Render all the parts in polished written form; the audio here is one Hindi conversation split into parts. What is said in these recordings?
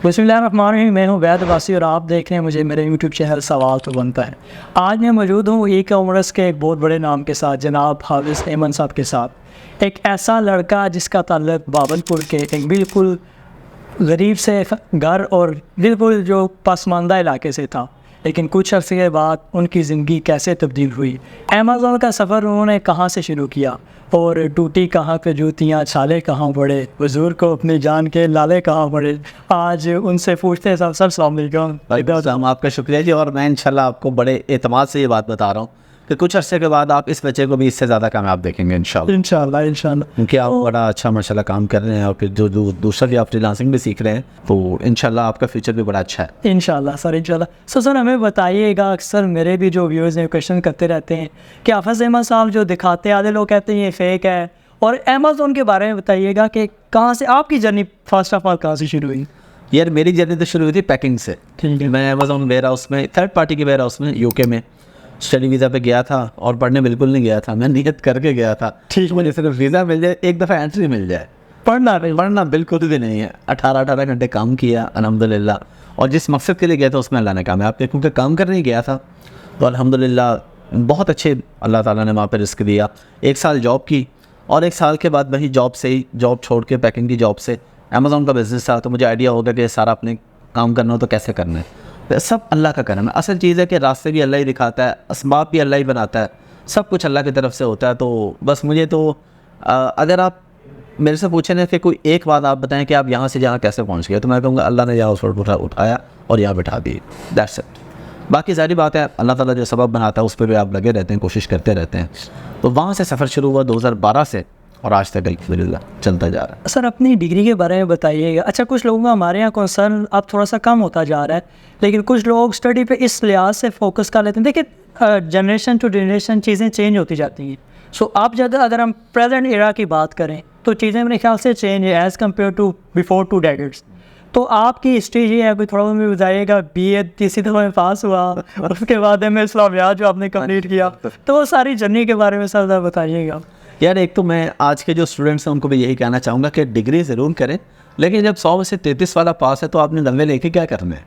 बिस्मिल्लाहिर्रहमानिर्रहीम। मैं हूँ वैद वासी और आप देख रहे हैं मुझे मेरे यूट्यूब चैनल सवाल तो बनता है। आज मैं मौजूद हूँ ई कॉमर्स के एक बहुत बड़े नाम के साथ, जनाब हाफिज़ एमन साहब के साथ। एक ऐसा लड़का जिसका ताल्लुक बावलपुर के एक बिल्कुल गरीब से घर और बिल्कुल जो पसमानदा इलाके से था, लेकिन कुछ अर्से के बाद उनकी ज़िंदगी कैसे तब्दील हुई। अमेज़ॉन का सफ़र उन्होंने कहाँ से शुरू किया और टूटी कहाँ पे जूतियाँ, छाले कहाँ पड़े, हुज़ूर को अपनी जान के लाले कहाँ पड़े। आज उनसे पूछते हैं। सर अस्सलाम वालेकुम। आपका शुक्रिया जी। और मैं इंशाल्लाह आपको बड़े एतमाद से ये बात बता रहा हूँ कि कुछ अर्से के बाद आप इस बच्चे को भी इससे ज़्यादा कामयाब देखेंगे इंशाल्लाह। क्योंकि आप बड़ा अच्छा माशाल्लाह काम कर रहे हैं और फिर जो दूसरा भी आप फ्रीलांसिंग भी सीख रहे हैं, तो इंशाल्लाह आपका फ्यूचर भी बड़ा अच्छा है इंशाल्लाह सर। सर हमें बताइएगा, अक्सर मेरे भी जो व्यूअर्स हैं क्वेश्चन करते रहते हैं कि हाफिज़ अहमद साहब जो दिखाते हैं, आधे लोग कहते हैं ये फेक है, और अमेज़ॉन के बारे में बताइएगा कि कहाँ से आपकी जर्नी फर्स्ट ऑफ ऑल कहाँ से शुरू हुई। यार मेरी जर्नी तो शुरू हुई थी पैकिंग से। ठीक है। मैं अमेज़ॉन वेयर हाउस में, थर्ड पार्टी के वेयर हाउस में यूके में स्टडी वीज़ा पे गया था और पढ़ने बिल्कुल नहीं गया था, मैं नियत करके गया था। ठीक, मुझे सिर्फ वीज़ा मिल जाए, एक दफ़ा एंट्री मिल जाए, पढ़ना बिल्कुल भी नहीं है। 18 घंटे काम किया अल्हम्दुलिल्लाह, और जिस मकसद के लिए गया था उसमें अल्लाह ने कामयाब किया, क्योंकि काम करने गया था तो अल्हम्दुलिल्लाह बहुत अच्छे अल्लाह ताला ने वहाँ पर रिस्क दिया। 1 साल जॉब की और 1 साल के बाद वही जॉब से ही, जॉब छोड़ के पैकिंग की जॉब से अमेज़ॉन का बिज़नेस था, तो मुझे आइडिया हो गया कि सारा अपने काम करना हो तो कैसे करना है। तो सब अल्लाह का करम है। असल चीज़ है कि रास्ते भी अल्लाह ही दिखाता है, असबाब भी अल्लाह ही बनाता है, सब कुछ अल्लाह की तरफ से होता है। तो बस मुझे तो अगर आप मेरे से पूछे ना कि कोई एक बात आप बताएं कि आप यहाँ से जहाँ कैसे पहुँच गए, तो मैं कहूँगा अल्लाह ने यहाँ उस वक्त उठाया और यहाँ बिठा दी, दैट्स इट। बाकी सारी बात है अल्लाह ताला जो सबब बनाता है उस पर भी आप लगे रहते हैं, कोशिश करते रहते हैं। तो वहाँ से सफ़र शुरू हुआ 2012 से और आज तक अल्हम्दुलिल्लाह चलता जा रहा है। सर अपनी डिग्री के बारे में बताइएगा। अच्छा, कुछ लोगों का हमारे यहाँ कंसर्न अब थोड़ा सा कम होता जा रहा है, लेकिन कुछ लोग स्टडी पे इस लिहाज से फोकस कर लेते हैं। देखिए जनरेशन टू जनरेशन चीज़ें चेंज होती जाती हैं। सो आप अगर हम प्रेजेंट एरा की बात करें तो चीज़ें मेरे ख्याल से चेंज है as compare to before 2 decades. तो आपकी हिस्ट्री ये है, कोई थोड़ा बहुत बताइएगा। BA तीसरी दफ़ा में पास हुआ, उसके बाद MA इस्लामियात जो आपने कंप्लीट किया, तो वो सारी जर्नी के बारे में सर बताइएगा। यार एक तो मैं आज के जो स्टूडेंट्स हैं उनको भी यही कहना चाहूँगा कि डिग्री ज़रूर करें, लेकिन जब 100 में से 33 वाला पास है तो आपने 90 लेके क्या करना है।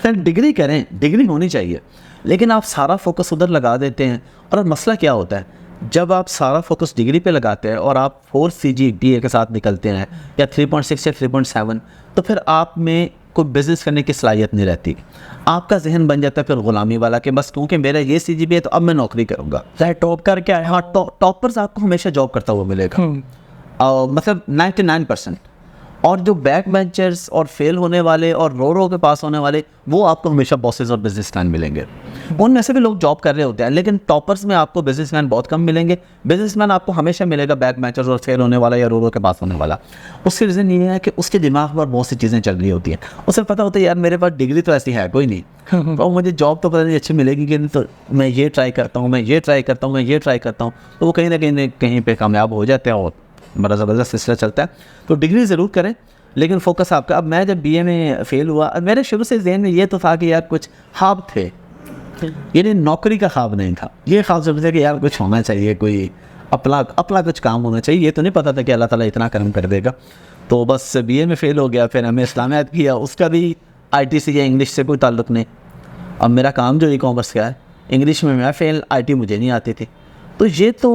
सर डिग्री करें, डिग्री होनी चाहिए, लेकिन आप सारा फोकस उधर लगा देते हैं। और मसला क्या होता है, जब आप सारा फोकस डिग्री पे लगाते हैं और आप 4 CGPA के साथ निकलते हैं या 3.6 या 3.7, तो फिर आप में कोई बिज़नेस करने की सलाहियत नहीं रहती। आपका जहन बन जाता है फिर ग़ुलामी वाला कि बस क्योंकि मेरा ये CGPA है तो अब मैं नौकरी करूँगा। चाहे टॉप करके आए। हाँ, टॉपर्स आपको हमेशा जॉब करता हुआ मिलेगा, मतलब 99%। और जो बैक बेंचर्स और फेल होने वाले और रो के पास होने वाले, वो आपको हमेशा बॉसेस और बिजनेसमैन मिलेंगे। उनमें से भी लोग जॉब कर रहे होते हैं, लेकिन टॉपर्स में आपको बिजनेसमैन बहुत कम मिलेंगे। बिजनेसमैन आपको हमेशा मिलेगा बैक बेंचर्स और फेल होने वाला या रो के पास होने वाला। उसकी रीज़न ये है कि उसके दिमाग पर बहुत सी चीज़ें चल रही होती हैं। उसे पता होता है यार मेरे पास डिग्री तो ऐसी है कोई नहीं, और मुझे जॉब तो पता नहीं अच्छी मिलेगी कि नहीं, तो मैं ये ट्राई करता हूँ, मैं ये ट्राई करता हूँ, मैं ये ट्राई करता हूँ। तो वो कहीं ना कहीं पर कामयाब हो जाते हैं और बड़ा ज़बरदस्त सिलसिला चलता है। तो डिग्री ज़रूर करें, लेकिन फोकस आपका। अब मैं जब BA में फ़ेल हुआ, मेरे शुरू से जहन में ये तो था कि यार कुछ ख्वाब थे, यानी नौकरी का ख्वाब नहीं था। ये ख्वाब जब था कि यार कुछ होना चाहिए, कोई अपना कुछ काम होना चाहिए। ये तो नहीं पता था कि अल्लाह ताला इतना करम कर देगा। तो बस BA में फ़ेल हो गया, फिर हमें इस्लामियात किया, उसका भी IT से या इंग्लिश से कोई ताल्लुक़ नहीं। अब मेरा काम जो ई-कॉमर्स का है, इंग्लिश में मैं फ़ेल, IT मुझे नहीं आती थी। तो ये तो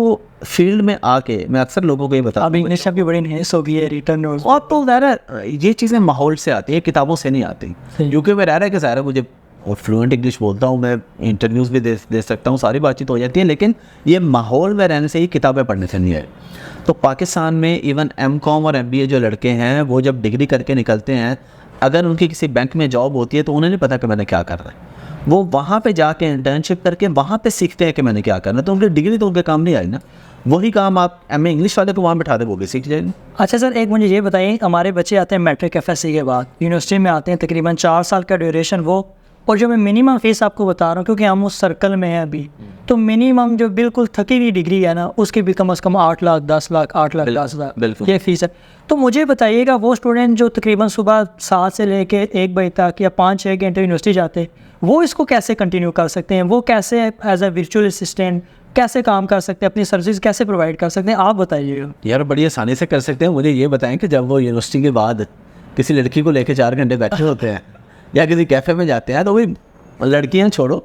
फील्ड में आके मैं अक्सर लोगों को ये बताता हूँ, अब इंग्लिश आपकी बड़ी नहीं हो गई है, रिटर्न और तो ज़ाहिर ये चीज़ें माहौल से आती है, किताबों से नहीं आती। यूके में रह रहा है कि ज़ाहिर मुझे और फ्लुएंट इंग्लिश बोलता हूँ, मैं इंटरव्यूज़ भी दे सकता हूँ, सारी बातचीत हो जाती है, लेकिन ये माहौल में रहने से ही, किताबें पढ़ने से नहीं है। तो पाकिस्तान में इवन MCOM और MBA जो लड़के हैं, वो जब डिग्री करके निकलते हैं, अगर उनकी किसी बैंक में जॉब होती है तो उन्हें नहीं पता कि मैंने क्या करना है। वो वहाँ पे जाके इंटर्नशिप करके वहाँ पे सीखते हैं कि मैंने क्या करना है। तो उनकी डिग्री तो उनके काम नहीं आई ना। वही काम आप MA इंग्लिश वाले को वहाँ बिठा दे, वो भी सीख जाएंगे। अच्छा सर, एक मुझे ये बताइए, हमारे बच्चे आते हैं मैट्रिक FSC के बाद, यूनिवर्सिटी में आते हैं, तकरीबन 4 साल का ड्यूरेशन वो, और जो मैं मिनिमम फ़ीस आपको बता रहा हूँ क्योंकि हम उस सर्कल में हैं अभी, तो मिनिमम जो बिल्कुल थकी हुई डिग्री है ना, उसकी भी कम से कम 8 लाख 10 लाख 8 लाख 10 हज़ार ये फ़ीस है। तो मुझे बताइएगा, वो स्टूडेंट जो तकरीबन सुबह 7 से लेके 1 बजे तक या 5-6 घंटे यूनिवर्सिटी जाते हैं, वो इसको कैसे कंटिन्यू कर सकते हैं? वो कैसे एज अ वर्चुअल असिस्टेंट कैसे काम कर सकते हैं, अपनी सर्विस कैसे प्रोवाइड कर सकते हैं, आप बताइएगा। यार बड़ी आसानी से कर सकते हैं। मुझे ये बताएं कि जब वो यूनिवर्सिटी के बाद किसी लड़की को लेके 4 घंटे बैठे होते हैं या किसी कैफ़े में जाते हैं, तो वही लड़कियां छोड़ो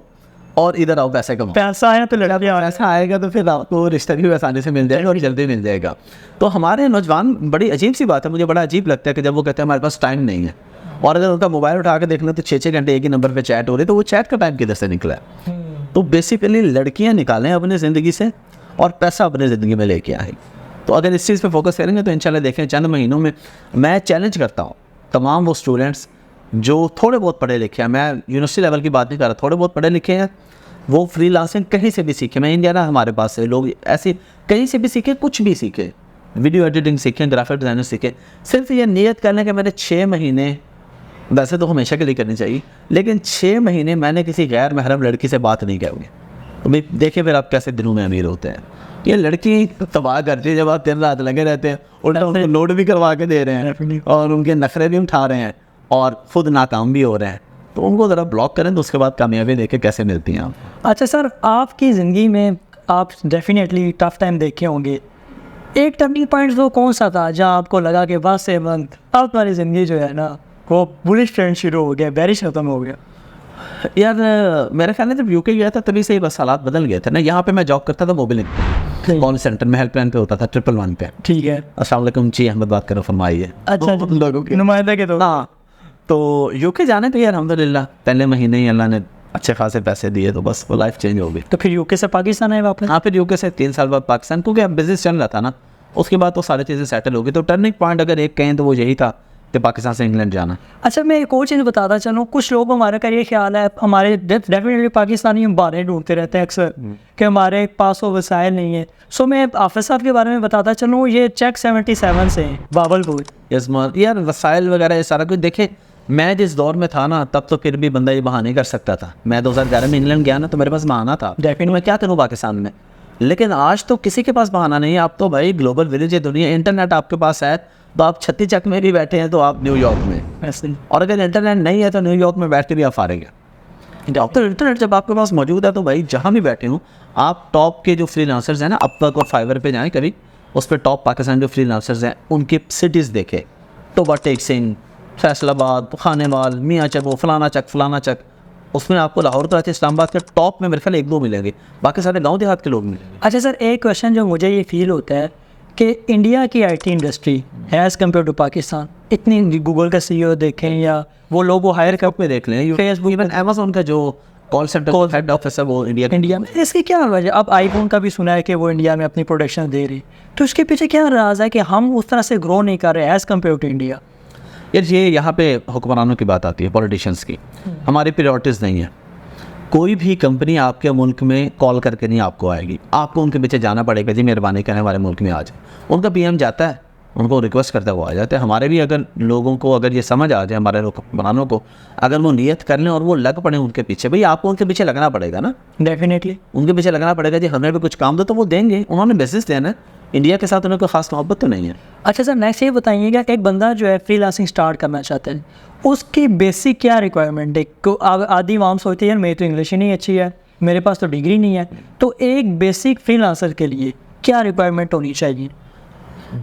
और इधर आओ पैसे कमाओ। पैसा आया तो लड़कियाँ, पैसा आएगा तो फिर आपको रिश्ता भी आसानी से मिल जाएगा और जल्दी मिल जाएगा। तो हमारे नौजवान, बड़ी अजीब सी बात है, मुझे बड़ा अजीब लगता है कि जब वो कहते हैं हमारे पास टाइम नहीं है, और अगर उनका मोबाइल उठा के देखना तो 6-6 घंटे एक ही नंबर पे चैट हो रही है, तो वो चैट का टाइम किधर से निकला है। तो बेसिकली लड़कियां निकालें अपनी ज़िंदगी से और पैसा अपनी ज़िंदगी में लेके आए। तो अगर इस चीज़ पे फोकस करेंगे तो इंशाल्लाह देखें चंद महीनों में, मैं चैलेंज करता हूँ तमाम वो स्टूडेंट्स जो थोड़े बहुत पढ़े लिखे हैं, मैं यूनिवर्सिटी लेवल की बात नहीं कर रहा, थोड़े बहुत पढ़े लिखे हैं, वो फ्रीलांसिंग कहीं से भी सीखे। मैं इंडिया ना, हमारे पास से लोग ऐसे कहीं से भी सीखे, कुछ भी सीखे, वीडियो एडिटिंग सीखें, ग्राफिक डिज़ाइनर सीखे, सिर्फ ये नियत करने के मैंने 6 महीने, वैसे तो हमेशा के लिए करनी चाहिए, लेकिन 6 महीने मैंने किसी गैर महरम लड़की से बात नहीं की। तो भाई देखिए फिर आप कैसे दिनों में अमीर होते हैं। ये लड़की तबाह करती है जब आप दिन रात लगे रहते हैं, उल्टा उनको लोड भी करवा के दे रहे हैं और उनके नखरे भी उठा रहे हैं और खुद नाकाम भी हो रहे हैं। तो उनको ज़रा ब्लॉक करें तो उसके बाद कामयाबी देखें कैसे मिलती हैं आप। अच्छा सर, आपकी ज़िंदगी में आप डेफिनेटली टफ टाइम देखे होंगे, एक टर्निंग पॉइंट वो कौन सा था जहाँ आपको लगा कि बस ये मंथ अब तुम्हारी ज़िंदगी जो है ना वो बुलिश ट्रेंड शुरू हो गया, बैरिश ख़त्म हो गया? यार मेरे ख्याल में जब यूके गया था तभी से ही बस हालात बदल गए थे ना। यहाँ पे मैं जॉब करता था मोबिलिंग कॉल सेंटर में, हेल्पलाइन पे होता था 111 पे। ठीक है। अस्सलाम वालेकुम जी, अहमद बात करो, फरमाइए। अच्छा, लोगों की नुमाइंदा के तो हाँ, तो यूके जाने पे अल्हम्दुलिल्लाह पहले महीने ही अल्लाह ने अच्छे खासे पैसे दिए, तो बस वो लाइफ चेंज हो गई। तो फिर यूके से पाकिस्तान आए वापस? हाँ, फिर यूके से 3 साल बाद पाकिस्तान, क्योंकि अब बिजनेस चल रहा था ना, उसके बाद तो सारी चीज़ें सेटल हो गई। तो टर्निंग पॉइंट अगर एक कहें तो वो यही था कि पाकिस्तान से इंग्लैंड जाना। अच्छा, मैं एक और चीज़ बताता चलूँ, कुछ लोग हमारा का ये ख्याल है, हमारे डेफिनेटली पाकिस्तानी हम बहाने ढूंढते रहते हैं अक्सर कि हमारे पास वो वसाइल नहीं है। सो मैं हाफिज़ साहब के बारे में बताता चलूँ, ये चेक 77 से हैं, बावलपुर। यस यार, वसाइल वगैरह ये सारा कुछ देखे, मैं जिस दौर में था ना तब तो फिर भी बंदा ये बहाने कर सकता था। मैं 2011 में इंग्लैंड गया ना तो मेरे पास बहाना था, मैं क्या करूँ पाकिस्तान में। लेकिन आज तो किसी के पास बहाना नहीं है। आप तो भाई ग्लोबल विलेज है दुनिया, इंटरनेट आपके पास है तो आप छत्ती चक में भी बैठे हैं तो आप न्यूयॉर्क में ऐसे, और अगर इंटरनेट नहीं है तो न्यूयॉर्क में बैठ के भी आप फारेंगे। अब तो इंटरनेट जब आपके पास मौजूद है तो भाई जहाँ भी बैठे हों आप, टॉप के जो फ्रीलांसर्स हैं ना, अपवर्क और फाइवर पे जाएँ कभी, उस पर टॉप पाकिस्तान जो फ्रीलांसर्स हैं उनकी सिटीज़ देखें, टोबा टेक सिंह, फैसलाबाद, खानेवाल, मियाँ चक, वो फलाना चक, उसमें आपको लाहौर तो इस्लामाबाद के टॉप में मेरे ख्याल 1-2 मिलेंगे, बाकी सारे गांव देहात के लोग मिलेंगे। अच्छा सर, एक क्वेश्चन जो मुझे ये फील होता है कि इंडिया की आईटी इंडस्ट्री है एज़ कम्पेयर टू पाकिस्तान, इतनी गूगल का CEO देखें या वो लोग वो हायर कर में देख लें, फेसबुक, इवन अमेजोन का जो कॉल सेंटर हेड ऑफिस है वो इंडिया में। इसकी क्या वजह? अब आईफोन का भी सुना है कि वो इंडिया में अपनी प्रोडक्शन दे रही, तो उसके पीछे क्या राज है कि हम उस तरह से ग्रो नहीं कर रहे एज़ कम्पेयर टू इंडिया? यार ये यहाँ पे हुक्मरानों की बात आती है, पॉलिटिशियंस की। हमारी प्रायोरिटीज़ नहीं है। कोई भी कंपनी आपके मुल्क में कॉल करके नहीं आपको आएगी, आपको उनके पीछे जाना पड़ेगा, जी मेहरबानी करें हमारे मुल्क में आ जाए। उनका PM जाता है, उनको रिक्वेस्ट करता है, वो आ जाते हैं। हमारे भी अगर लोगों को अगर ये समझ आ जाए, हमारे हुक्मरानों को अगर वो नियत कर लें और वो लग पड़े उनके पीछे, भाई आपको उनके पीछे लगना पड़ेगा ना, डेफिनेटली उनके पीछे लगना पड़ेगा, जी हमें भी कुछ काम दो, तो वो देंगे। उन्होंने बिजनेस देना है, इंडिया के साथ उन्हें कोई ख़ास मोहब्बत तो नहीं है। अच्छा सर, नेक्स्ट ये बताइएगा कि एक बंदा जो है फ्रीलांसिंग स्टार्ट करना चाहता है, उसकी बेसिक क्या रिक्वायरमेंट है? आधी आवाम सोचती है यार मेरी तो इंग्लिश ही नहीं अच्छी है, मेरे पास तो डिग्री नहीं है, तो एक बेसिक फ्रीलांसर के लिए क्या रिक्वायरमेंट होनी चाहिए?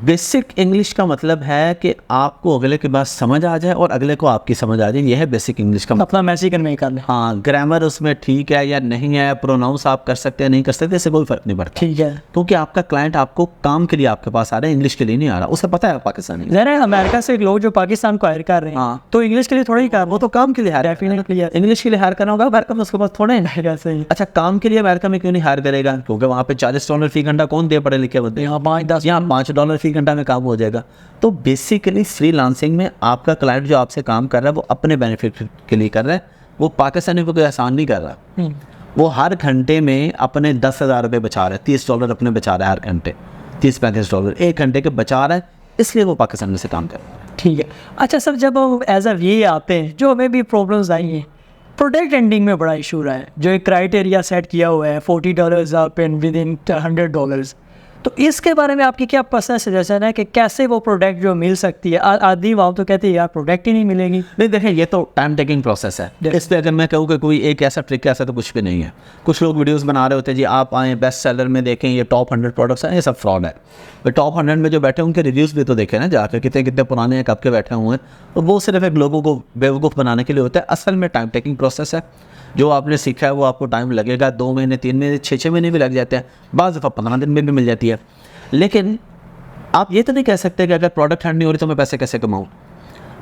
बेसिक इंग्लिश का मतलब है कि आपको अगले के बात समझ आ जाए और अगले को आपकी समझ आ जाए, यह है बेसिक इंग्लिश का मतलब। अपना मैक्सिकन में ही कर लें। हाँ, ग्रामर उसमें ठीक है या नहीं है, प्रोनाउंस आप कर सकते हैं नहीं कर सकते, इससे कोई फ़र्क नहीं पड़ता। ठीक है, क्योंकि आपका क्लाइंट आपको काम के लिए आपके पास आ रहा है, इंग्लिश के लिए नहीं आ रहा। उसे पता है पाकिस्तानी ज़रा अमेरिका से लोग जो पाकिस्तान को हायर कर रहे हैं, हाँ, तो इंग्लिश के लिए थोड़ा ही कर, वो तो काम के लिए हायर, डेफिनेटली इंग्लिश के लिए हायर करना होगा। अमेरिका में उसके पास थोड़े हैं। सही। अच्छा, काम के लिए अमेरिका में क्यों नहीं हायर करेगा? क्योंकि वहाँ पे $40 फी घंटा कौन दे पढ़े लिखे बंदे, यहाँ 5-10, यहाँ $5 फी घंटा में काम हो जाएगा। तो बेसिकली फ्रीलांसिंग में आपका क्लाइंट जो आपसे काम कर रहा है वो अपने बेनिफिट के लिए कर रहा है, वो पाकिस्तानी को कोई आसान नहीं कर रहा। वो हर घंटे में अपने 10,000 रुपये बचा रहा है, $30 अपने बचा रहा है हर घंटे, $30-35 एक घंटे के बचा रहा है, इसलिए वो पाकिस्तान में से काम कर रहा है। ठीक है। अच्छा सर, जब हम एज अ ये आते हैं, जो हमें भी प्रॉब्लम्स आई हैं, प्रोडक्ट एंडिंग में बड़ा इशू रहा है, जो एक क्राइटेरिया सेट किया हुआ है $40 आप इन विद इन $100, तो इसके बारे में आपकी क्या पर्सनल सजेशन है कि कैसे वो प्रोडक्ट जो मिल सकती है? आदि वाव तो कहते हैं यार प्रोडक्ट ही नहीं मिलेगी। नहीं देखें, ये तो टाइम टेकिंग प्रोसेस है। इस पर अगर मैं कहूँ कि कोई एक ऐसा ट्रिक ऐसा तो कुछ भी नहीं है। कुछ लोग वीडियोस बना रहे होते हैं जी, आप आएँ बेस्ट सेलर में देखें ये टॉप 100 प्रोडक्ट्स हैं, ये सब फ्रॉड है। तो टॉप 100 में जो बैठे हैं उनके रिव्यूज़ भी तो देखें ना जाकर, कितने कितने पुराने हैं, कब के बैठे हुए हैं। तो वो सिर्फ एक लोगों को बेवकूफ़ बनाने के लिए होता है। असल में टाइम टेकिंग प्रोसेस है। जो आपने सीखा है वो आपको टाइम लगेगा, 2 महीने 3 महीने 6 महीने भी लग जाते हैं, बाज़ दफ़ा 15 दिन में भी मिल जाती है। लेकिन आप ये तो नहीं कह सकते कि अगर प्रोडक्ट हैंड नहीं हो रही तो मैं पैसे कैसे कमाऊँ।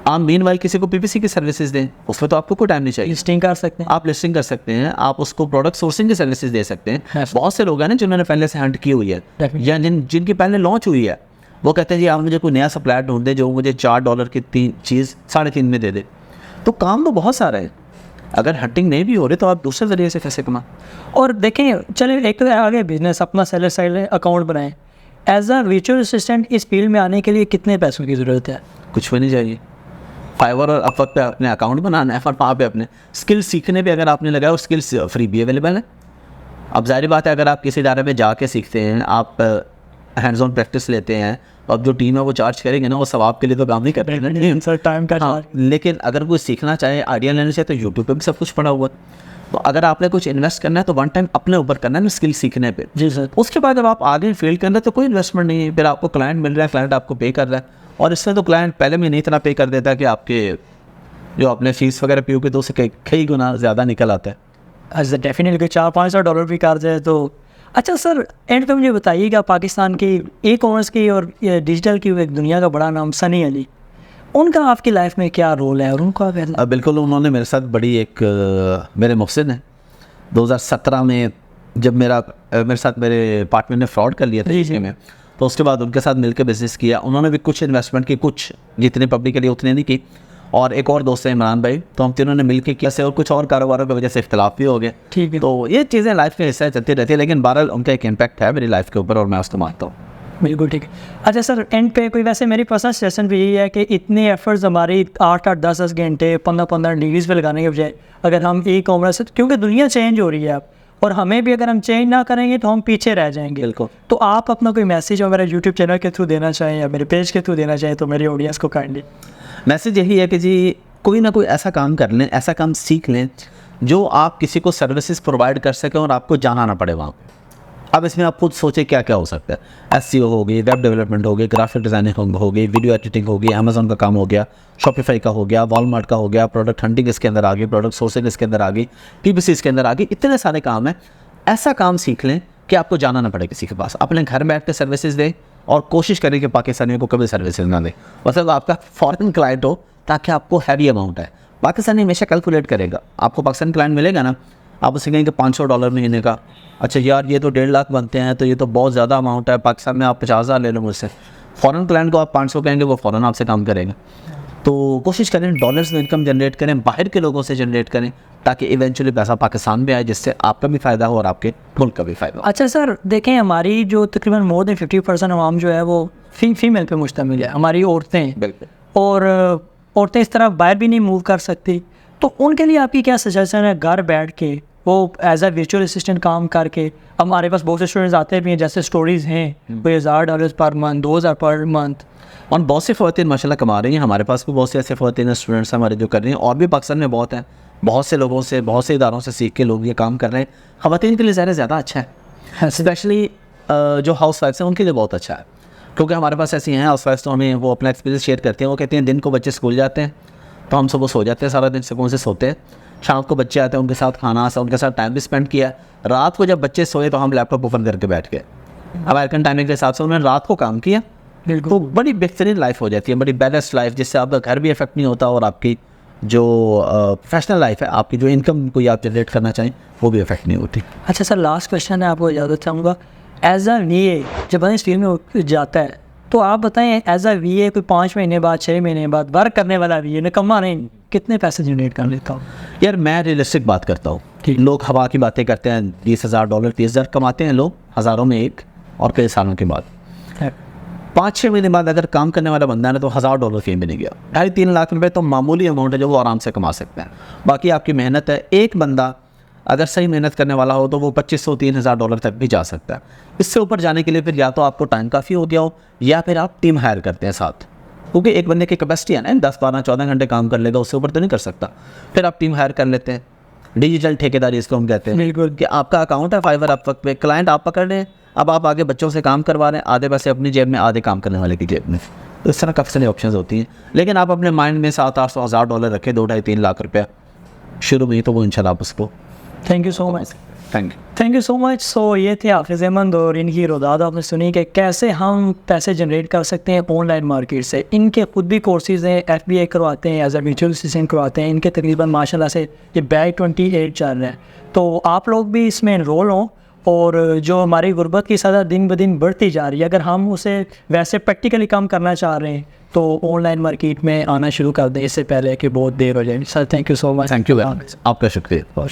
आप मीनवाइल किसी को पीपीसी की सर्विसेज दें, उसमें तो आपको कोई टाइम नहीं चाहिए। लिस्टिंग कर सकते हैं, आप लिस्टिंग कर सकते हैं, आप उसको प्रोडक्ट सोर्सिंग की सर्विसेज दे सकते हैं। Yes. बहुत से लोग हैं ना जिन्होंने पहले से हैंड की हुई है Definitely. या जिनकी पहले लॉन्च हुई है, वो कहते हैं जी आप मुझे कोई नया सप्लायर ढूंढ दे जो मुझे $4 की चीज़ 3.5 में दे दे। तो काम तो बहुत सारा है। अगर हंटिंग नहीं भी हो रही तो आप दूसरे ज़रिए से कैसे कमा। और देखें चले एक तो आगे बिजनेस अपना सेलर साइड अकाउंट बनाएं। एज अ वर्चुअल असिस्टेंट इस फील्ड में आने के लिए कितने पैसों की ज़रूरत है? कुछ भी नहीं चाहिए। फाइवर और अपवर्क पे अपने अकाउंट बनाना है और वहाँ पे अपने स्किल सीखने पे अगर आपने लगाया और स्किल्स फ्री भी अवेलेबल है। अब जाहिर बात है अगर आप किसी इदारे में जाके सीखते हैं, आप हैंड्स ऑन प्रैक्टिस लेते हैं, तो अब जो टीम है वो चार्ज करेंगे ना, वो सवाब के लिए तो काम नहीं कर रहे हैं सर टाइम का हाँ, लेकिन अगर कोई सीखना चाहे, आइडिया लेना चाहे, तो यूट्यूब पे भी सब कुछ पड़ा हुआ है। तो अगर आपने कुछ इन्वेस्ट करना है तो वन टाइम अपने ऊपर करना है ना, स्किल सीखने पे। जी सर। उसके बाद जब आप आगे फील्ड करना है तो कोई इन्वेस्टमेंट नहीं है, फिर आपको क्लाइंट मिल रहा है, क्लाइंट आपको पे कर रहा है, और इसमें तो क्लाइंट पहले में नहीं इतना पे कर देता कि आपके जो अपने फीस वगैरह पे होगी तो उससे कई गुना ज़्यादा निकल आता है। अच्छा डेफिनेटली $400-500 भी कर जाए तो। अच्छा सर एंड पे मुझे बताइएगा, पाकिस्तान की ई कॉमर्स की और डिजिटल की एक दुनिया का बड़ा नाम सनी अली, उनका आपकी लाइफ में क्या रोल है और उनका बिल्कुल, उन्होंने मेरे साथ बड़ी एक मेरे मुहसिन है 2017 में जब मेरे साथ मेरे पार्टनर ने फ्रॉड कर लिया था इसके में, तो उसके बाद उनके साथ मिलकर बिज़नेस किया। उन्होंने भी कुछ इन्वेस्टमेंट की, कुछ जितने पब्लिक के लिए उतने नहीं की, और एक और दोस्त है इमरान भाई, तो हम तीनों ने मिलकर किया से, और कुछ और कारोबारों की वजह से इख्तिलाफ भी हो गए। ठीक है। तो ये चीज़ें लाइफ के हिस्सा चलती रहती है, लेकिन बहरहाल उनका एक इम्पैक्ट है मेरी लाइफ के ऊपर और मैं उसको मानता हूँ। बिल्कुल ठीक है। अच्छा सर एंड पे कोई वैसे मेरी पर्सनल सजेशन भी यही है कि इतने एफर्ट्स हमारी 8-8 10-10 घंटे 15-15 डिग्रीज पे लगाने के बजाय अगर हम ई कॉमर्स, क्योंकि दुनिया चेंज हो रही है अब, और हमें भी अगर हम चेंज ना करेंगे तो हम पीछे रह जाएंगे। बिल्कुल। तो आप अपना कोई मैसेज और मेरे यूट्यूब चैनल के थ्रू देना चाहें या मेरे पेज के थ्रू देना चाहें तो मेरी ऑडियंस को काइंडली। मैसेज यही है कि जी कोई ना कोई ऐसा काम कर लें, ऐसा काम सीख लें जो आप किसी को सर्विसेज प्रोवाइड कर सकें और आपको जाना ना पड़े वहाँ। अब इसमें आप खुद सोचें क्या क्या हो सकता है। SEO हो गई, वेब डेवलपमेंट हो गई, ग्राफिक डिज़ाइनिंग हो गई, वीडियो एडिटिंग हो गई, अमेज़न का काम हो गया, शॉपिफाई का हो गया, वॉलमार्ट का हो गया, प्रोडक्ट हंटिंग इसके अंदर आ गई, प्रोडक्ट सोर्सिंग इसके अंदर आ गई, PPC इसके अंदर आ गई, इतने सारे काम हैं। ऐसा काम सीख लें कि आपको जाना ना पड़े किसी के पास, अपने घर बैठ के सर्विसेज दें और कोशिश करें कि पाकिस्तानियों को कभी सर्विसेज ना दें। मतलब आपका फॉरेन क्लाइंट हो ताकि आपको हैवी अमाउंट है। पाकिस्तानी हमेशा कैलकुलेट करेगा, आपको पाकिस्तानी क्लाइंट मिलेगा ना, आप उसे कहेंगे $500 महीने का, अच्छा यार ये तो 1.5 लाख बनते हैं, तो ये तो बहुत ज़्यादा अमाउंट है, पाकिस्तान में आप 50,000 ले लो मुझसे। फ़ॉरेन क्लाइंट को आप 500 कहेंगे, वो फ़ौरन आपसे काम करेगा। तो कोशिश करें डॉलर्स में इनकम जनरेट करें, बाहर के लोगों से जनरेट करें, ताकि इवेंचुअली पैसा पाकिस्तान में आए, जिससे आपका भी फ़ायदा हो और आपके मुल्क का भी फ़ायदा हो। अच्छा सर देखें हमारी जो तकरीबन मोर देन 50% अवाम जो है वो फीमेल पे मुश्तमिल है, हमारी औरतें, बिल्कुल। और औरतें इस तरह बाहर भी नहीं मूव कर सकती, तो उनके लिए आपकी क्या सजेशन है? घर बैठ के वो एज अ वर्चुअल असिस्टेंट काम करके, हमारे पास बहुत से स्टूडेंट्स आते भी हैं, जैसे स्टोरीज़ हैं कोई $1,000 पर मंथ, 2,000 पर मंथ, और बहुत सी ख़वातीन माशाल्लाह कमा रही हैं। हमारे पास भी बहुत से ऐसे ख़वातीन स्टूडेंट्स हमारे जो कर रही हैं, और भी पाकिस्तान में बहुत हैं, बहुत से लोगों से, बहुत से इदारों से सीख के लोग ये काम कर रहे हैं। ख़वातीन के लिए ज़्यादा अच्छा है, स्पेशली जो हाउस वाइफ्स हैं उनके लिए बहुत अच्छा है, क्योंकि हमारे पास ऐसी हैं हाउस वाइफ्स, तो हमें वो अपना एक्सपीरियंस शेयर करते हैं। वो कहते हैं दिन को बच्चे स्कूल जाते हैं तो हम सुबह सो जाते हैं, सारा दिन सुकून से सोते हैं, शाम को बच्चे आते हैं, उनके साथ खाना, उनके साथ टाइम भी स्पेंड किया, रात को जब बच्चे सोए तो हम लैपटॉप ओपन करके बैठ गए। अमेरिकन टाइमिंग के हिसाब से उन्होंने रात को काम किया, तो बड़ी बेहतरीन लाइफ हो जाती है, बड़ी बैलेंस्ड लाइफ, जिससे आपका घर भी इफेक्ट नहीं होता और आपकी जो प्रोफेशनल लाइफ है, आपकी जो इनकम कोई आप जनरेट करना चाहें वो भी इफेक्ट नहीं होती। अच्छा सर लास्ट क्वेश्चन है, आपको इजाज़त चाहूँगा, एज अ VA जब इस फील्ड में जाता है तो आप बताएं एज अ VA कोई 5 महीने बाद 6 महीने बाद वर्क करने वाला VA निकम्मा नहीं, कितने पैसे जनरेट कर लेता हूँ? यार मैं रियलिस्टिक बात करता हूँ, लोग हवा की बातें करते हैं, $20,000 $30,000 कमाते हैं लोग, हज़ारों में एक, और कई सालों के बाद 5-6 महीने बाद अगर काम करने वाला बंदा है तो $1,000 कहीं भी नहीं गया। 2.5-3 लाख रुपए तो मामूली अमाउंट है जो वो आराम से कमा सकते हैं। बाकी आपकी मेहनत है। एक बंदा अगर सही मेहनत करने वाला हो तो वो $2500-3000 तक भी जा सकता है। इससे ऊपर जाने के लिए फिर या तो आपको टाइम काफ़ी हो गया हो या फिर आप टीम हायर करते हैं साथ, क्योंकि एक बंदे की कैपेसिटी है ना 10, 12, 14 घंटे काम कर लेगा, उससे ऊपर तो नहीं कर सकता। फिर आप टीम हायर कर लेते हैं, डिजिटल ठेकेदारी इसको हम कहते हैं। बिल्कुल। कि आपका अकाउंट है फाइवर अपवर्क पे, क्लाइंट आप पकड़ रहे हैं, अब आप आगे बच्चों से काम करवा रहे हैं, आधे पैसे अपनी जेब में, आधे काम करने वाले की जेब में। तो इस तरह काफ़ी सारी ऑप्शंस होती हैं। लेकिन आप अपने माइंड में $700-800 रखें, 2-2.5-3 लाख रुपया शुरू में ही, तो वो इंशाल्लाह आप उसको। Thank you so much. Thank you so much. So ये थे हाफिज़ अहमद और इनकी रोदाद आपने सुनी कि कैसे हम पैसे जनरेट कर सकते हैं ऑनलाइन मार्केट से। इनके खुद भी कोर्सेज़ हैं, FBA करवाते हैं, एज अ म्यूचुअल असिस्टेंट करवाते हैं। इनके तकरीबन माशाल्लाह से ये बैच 28 चल रहे हैं। तो आप लोग भी इसमें इनरोल हों, और जो हमारी गुर्बत की सज़ा दिन ब दिन बढ़ती जा रही है, अगर हम उसे वैसे प्रैक्टिकली काम करना चाह रहे हैं तो ऑनलाइन मार्केट में आना शुरू कर दें, इससे पहले कि बहुत देर हो जाए। Sir thank you so much. Thank you, आपका शुक्रिया।